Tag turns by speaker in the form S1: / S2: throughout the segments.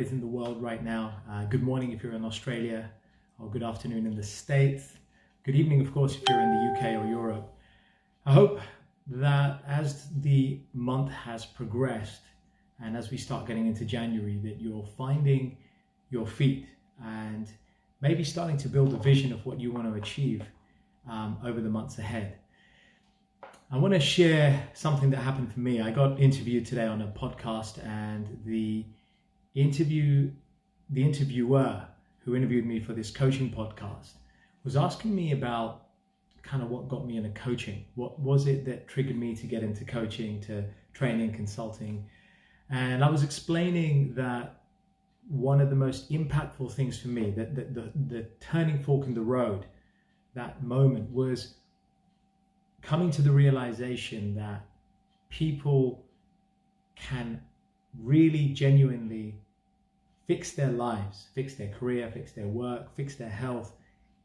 S1: Is in the world right now. Good morning if you're in Australia, or good afternoon in the States. Good evening, of course, if you're in the UK or Europe. I hope that as the month has progressed and as we start getting into January, that you're finding your feet and maybe starting to build a vision of what you want to achieve over the months ahead. I want to share something that happened for me. I got interviewed today on a podcast, and the interviewer who interviewed me for this coaching podcast was asking me about kind of what got me into coaching. What was it that triggered me to get into coaching, to training, consulting? And I was explaining that one of the most impactful things for me, that the turning fork in the road, that moment, was coming to the realization that people can really genuinely fix their lives, fix their career, fix their work, fix their health,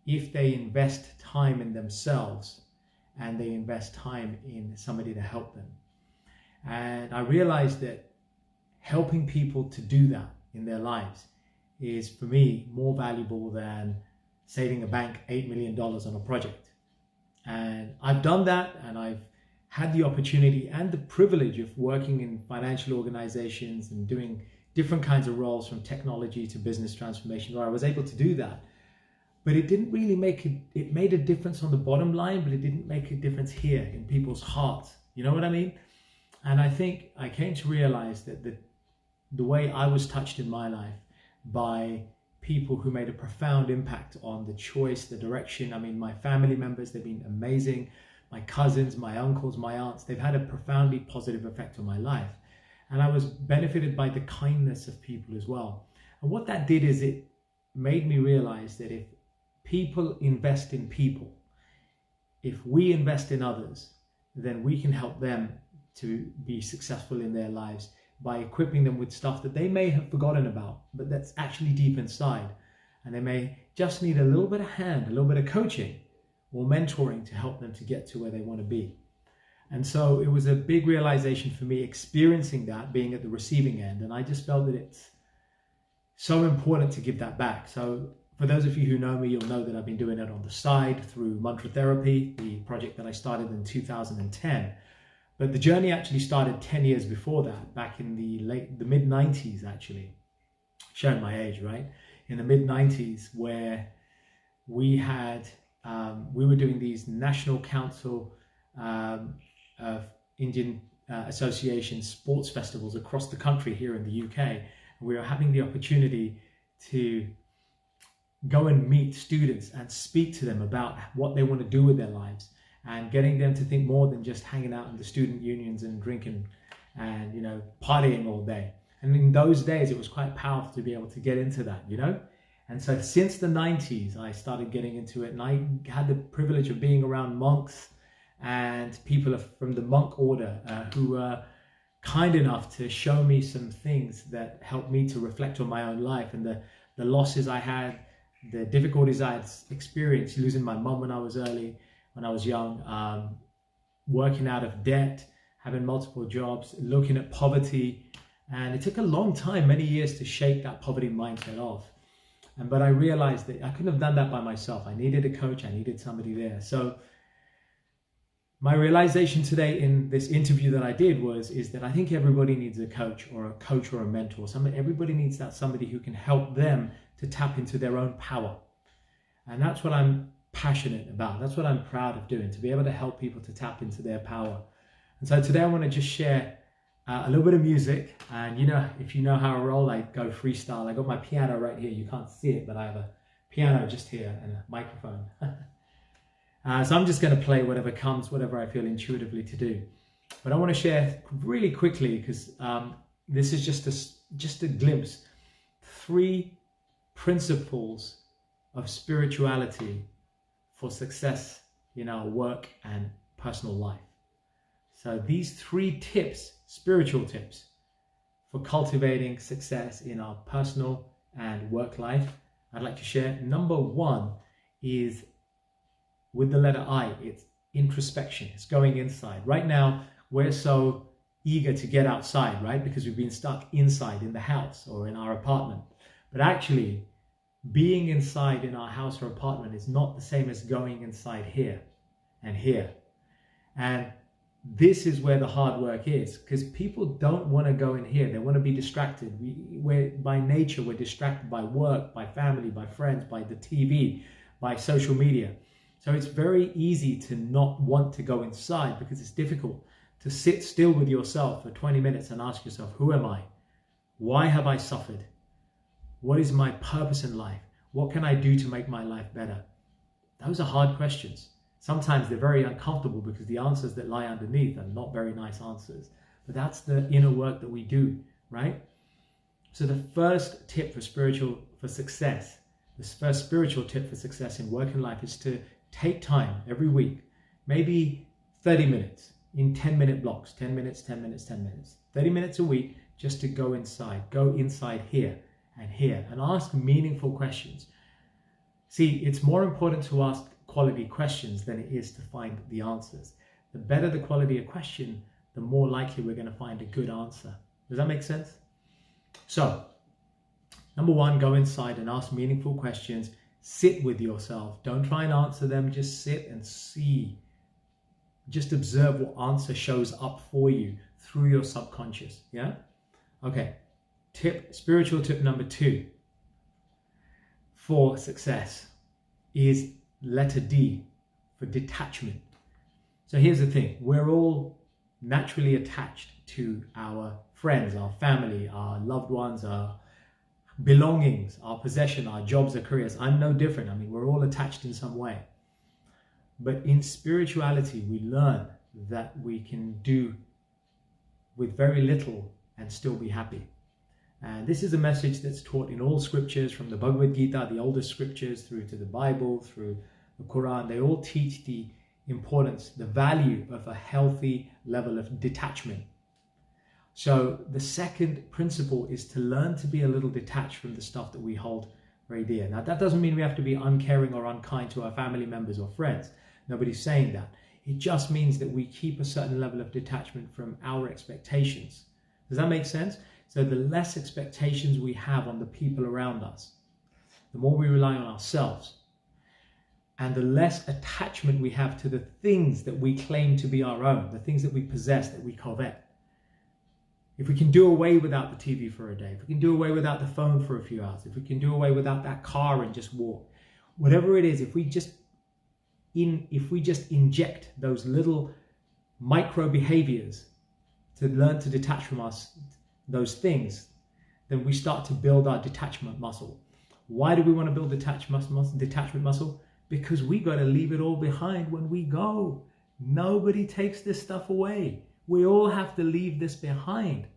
S1: if they invest time in themselves and they invest time in somebody to help them. And I realized that helping people to do that in their lives is, for me, more valuable than saving a bank $8 million on a project. And I've done that, and I've had the opportunity and the privilege of working in financial organizations and doing different kinds of roles, from technology to business transformation, where I was able to do that. But it didn't really it made a difference on the bottom line, but it didn't make a difference here in people's hearts. You know what I mean? And I think I came to realize that the way I was touched in my life by people who made a profound impact on the choice, the direction. I mean, my family members, they've been amazing. My cousins, my uncles, my aunts, they've had a profoundly positive effect on my life. And I was benefited by the kindness of people as well. And what that did is it made me realize that if people invest in people, if we invest in others, then we can help them to be successful in their lives by equipping them with stuff that they may have forgotten about, but that's actually deep inside. And they may just need a little bit of hand, a little bit of coaching or mentoring to help them to get to where they want to be. And so it was a big realization for me, experiencing that, being at the receiving end. And I just felt that it's so important to give that back. So for those of you who know me, you'll know that I've been doing it on the side through Mantra Therapy, the project that I started in 2010. But the journey actually started 10 years before that, back in the mid-90s, actually. Showing my age, right? In the mid-90s, where we were doing these National Council of Indian Association sports festivals across the country here in the UK. And we were having the opportunity to go and meet students and speak to them about what they want to do with their lives, and getting them to think more than just hanging out in the student unions and drinking and, partying all day. And in those days, it was quite powerful to be able to get into that, And so since the 90s, I started getting into it, and I had the privilege of being around monks and people from the monk order who were kind enough to show me some things that helped me to reflect on my own life and the losses I had, the difficulties I had experienced, losing my mum when I was young, working out of debt, having multiple jobs, looking at poverty. And it took a long time, many years, to shake that poverty mindset off. But I realized that I couldn't have done that by myself. I needed a coach. I needed somebody there. So my realization today in this interview that I did is that I think everybody needs a coach or a mentor. Everybody needs somebody who can help them to tap into their own power. And that's what I'm passionate about. That's what I'm proud of doing, to be able to help people to tap into their power. And so today I want to just share a little bit of music. And if you know how I roll, I go freestyle. I got my piano right here. You can't see it, but I have a piano just here and a microphone. So I'm just going to play whatever comes, whatever I feel intuitively to do. But I want to share really quickly, because this is just a glimpse, 3 principles of spirituality for success in our work and personal life. So these 3 tips, spiritual tips, for cultivating success in our personal and work life, I'd like to share. Number 1 is with the letter I. It's introspection. It's going inside. Right now, we're so eager to get outside, right? Because we've been stuck inside in the house or in our apartment. But actually, being inside in our house or apartment is not the same as going inside here and here. And this is where the hard work is, because people don't want to go in here. They want to be distracted. We're by nature, we're distracted by work, by family, by friends, by the TV, by social media. So it's very easy to not want to go inside, because it's difficult to sit still with yourself for 20 minutes and ask yourself, who am I? Why have I suffered? What is my purpose in life? What can I do to make my life better? Those are hard questions. Sometimes they're very uncomfortable because the answers that lie underneath are not very nice answers. But that's the inner work that we do, right? So the first tip for spiritual success in work and life is to take time every week, maybe 30 minutes in 10-minute blocks, 10 minutes, 10 minutes, 10 minutes, 30 minutes a week, just to go inside here and ask meaningful questions. See, it's more important to ask quality questions than it is to find the answers. The better the quality of question, the more likely we're going to find a good answer. Does that make sense? So, number one, go inside and ask meaningful questions. Sit with yourself. Don't try and answer them. Just sit and see. Just observe what answer shows up for you through your subconscious. Yeah? Okay. Spiritual tip number 2 for success is letter D, for detachment. So here's the thing. We're all naturally attached to our friends, our family, our loved ones, our belongings, our possession, our jobs, our careers. I'm no different. I mean, we're all attached in some way. But in spirituality, we learn that we can do with very little and still be happy. And this is a message that's taught in all scriptures, from the Bhagavad Gita, the oldest scriptures, through to the Bible, through the Quran. They all teach the importance, the value of a healthy level of detachment. So the second principle is to learn to be a little detached from the stuff that we hold very dear. Now, that doesn't mean we have to be uncaring or unkind to our family members or friends. Nobody's saying that. It just means that we keep a certain level of detachment from our expectations. Does that make sense? So the less expectations we have on the people around us, the more we rely on ourselves, and the less attachment we have to the things that we claim to be our own, the things that we possess, that we covet. If we can do away without the TV for a day, if we can do away without the phone for a few hours, if we can do away without that car and just walk, whatever it is, if we just inject those little micro behaviors to learn to detach from us, those things, then we start to build our detachment muscle. Why do we want to build detachment muscle? Because we got to leave it all behind when we go. Nobody takes this stuff away. We all have to leave this behind,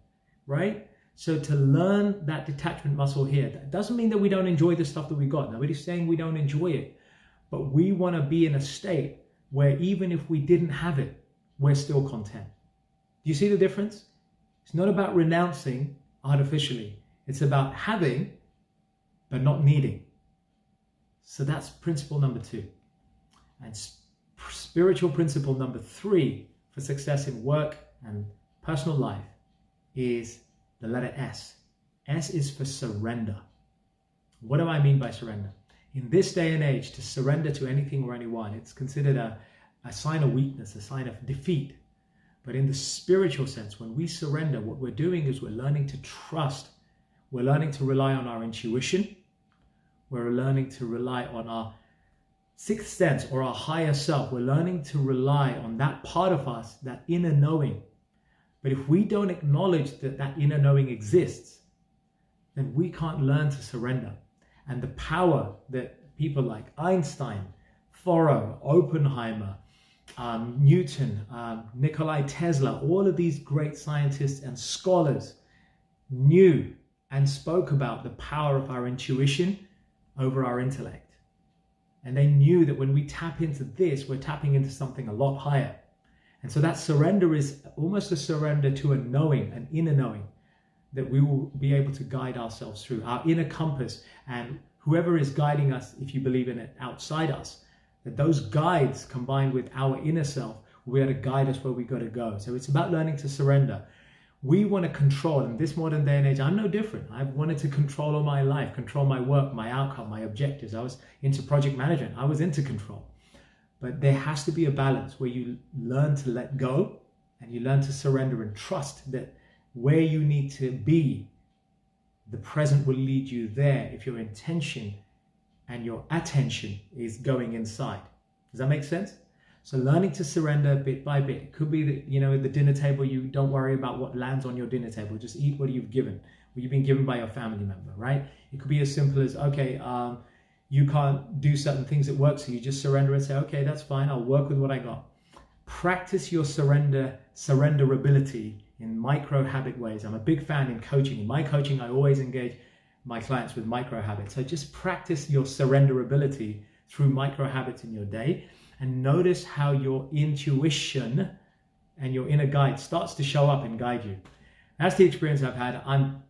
S1: right? So to learn that detachment muscle here, that doesn't mean that we don't enjoy the stuff that we got. Nobody's saying we don't enjoy it. But we want to be in a state where even if we didn't have it, we're still content. Do you see the difference? It's not about renouncing artificially. It's about having, but not needing. So that's principle number 2. And spiritual principle number 3 for success in work and personal life is the letter S. S is for surrender. What do I mean by surrender? In this day and age, to surrender to anything or anyone, it's considered a sign of weakness, a sign of defeat. But in the spiritual sense, when we surrender, what we're doing is we're learning to trust. We're learning to rely on our intuition. We're learning to rely on our sixth sense or our higher self. We're learning to rely on that part of us, that inner knowing. But if we don't acknowledge that that inner knowing exists, then we can't learn to surrender. And the power that people like Einstein, Thoreau, Oppenheimer, Newton, Nikola Tesla, all of these great scientists and scholars knew and spoke about the power of our intuition over our intellect. And they knew that when we tap into this, we're tapping into something a lot higher. And so that surrender is almost a surrender to a knowing, an inner knowing, that we will be able to guide ourselves through, our inner compass, and whoever is guiding us, if you believe in it, outside us, that those guides combined with our inner self will be able to guide us where we got to go. So it's about learning to surrender. We want to control. In this modern day and age, I'm no different. I've wanted to control all my life, control my work, my outcome, my objectives. I was into project management. I was into control. But there has to be a balance where you learn to let go and you learn to surrender and trust that where you need to be, the present will lead you there if your intention and your attention is going inside. Does that make sense? So learning to surrender bit by bit. It could be that, at the dinner table, you don't worry about what lands on your dinner table. Just eat what you've given, what you've been given by your family member, right? It could be as simple as, okay, you can't do certain things at work, so you just surrender and say, okay, that's fine. I'll work with what I got. Practice your surrenderability in micro habit ways. I'm a big fan in coaching. In my coaching, I always engage my clients with micro habits. So just practice your surrenderability through micro habits in your day, and notice how your intuition and your inner guide starts to show up and guide you. That's the experience I've had. I'm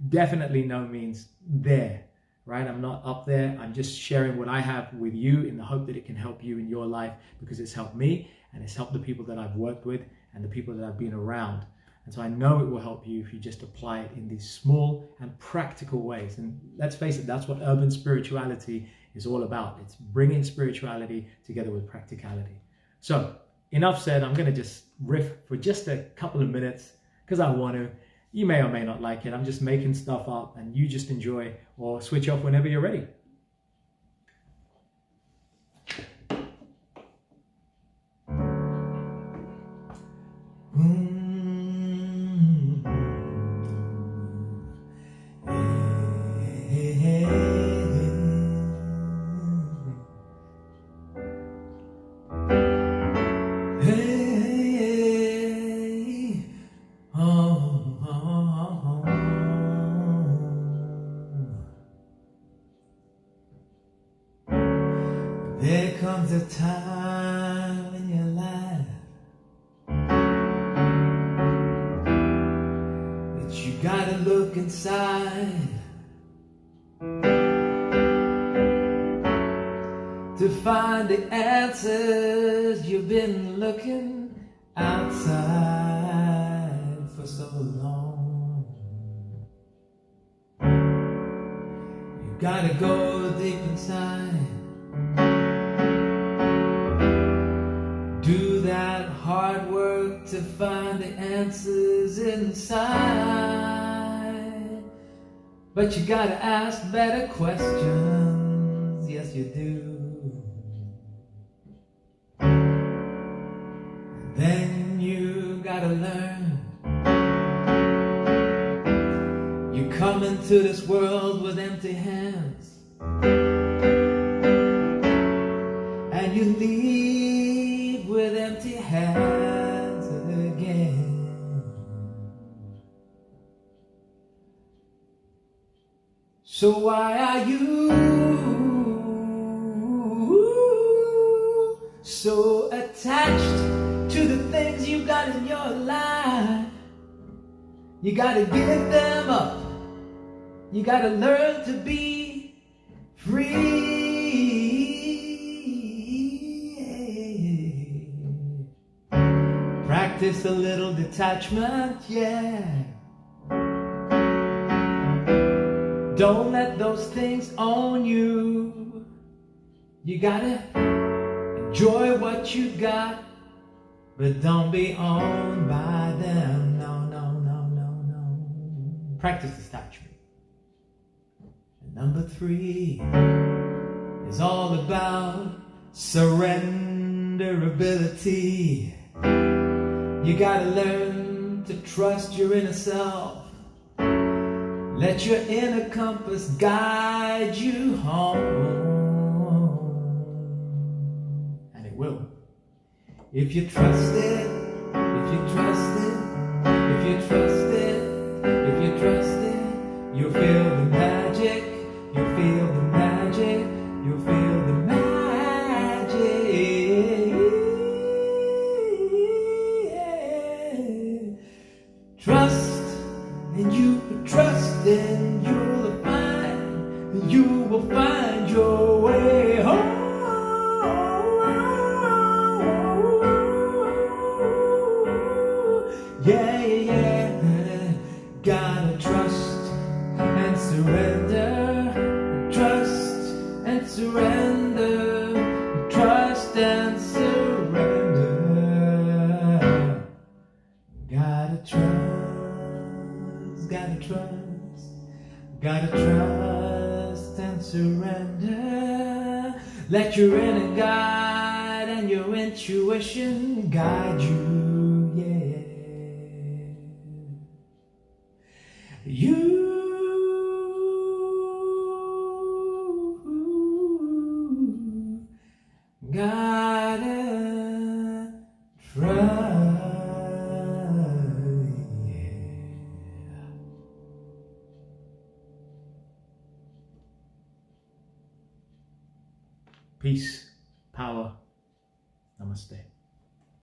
S1: definitely no means there, right? I'm not up there. I'm just sharing what I have with you in the hope that it can help you in your life, because it's helped me and it's helped the people that I've worked with and the people that I've been around. And so I know it will help you if you just apply it in these small and practical ways. And let's face it, that's what urban spirituality is all about. It's bringing spirituality together with practicality. So enough said. I'm going to just riff for just a couple of minutes because I want to. You may or may not like it. I'm just making stuff up and you just enjoy, or switch off whenever you're ready.
S2: There comes a time in your life that you gotta look inside to find the answers. You've been looking outside for so long. You gotta go deep inside, do that hard work to find the answers inside. But you gotta ask better questions, yes you do. And then you gotta learn. You come into this world with empty hands, and you leave with empty hands again. So why are you so attached to the things you got in your life? You gotta give them up. You gotta learn to be free. Practice a little detachment, yeah. Don't let those things own you. You gotta enjoy what you got, but don't be owned by them. No, no, no, no, no. Practice detachment. And number 3 is all about surrenderability. You gotta learn to trust your inner self. Let your inner compass guide you home. And it will. If you trust it, if you trust it, if you trust it, if you trust it, you'll feel the magic, you'll feel the magic, you'll feel the magic. Trust, and you trust, and you will find your way home. Yeah, yeah, yeah. surrender, trust and surrender. Gotta trust, gotta trust, gotta trust and surrender. Let your inner guide and your intuition guide you, yeah. You gotta try, yeah.
S1: Peace, power, namaste.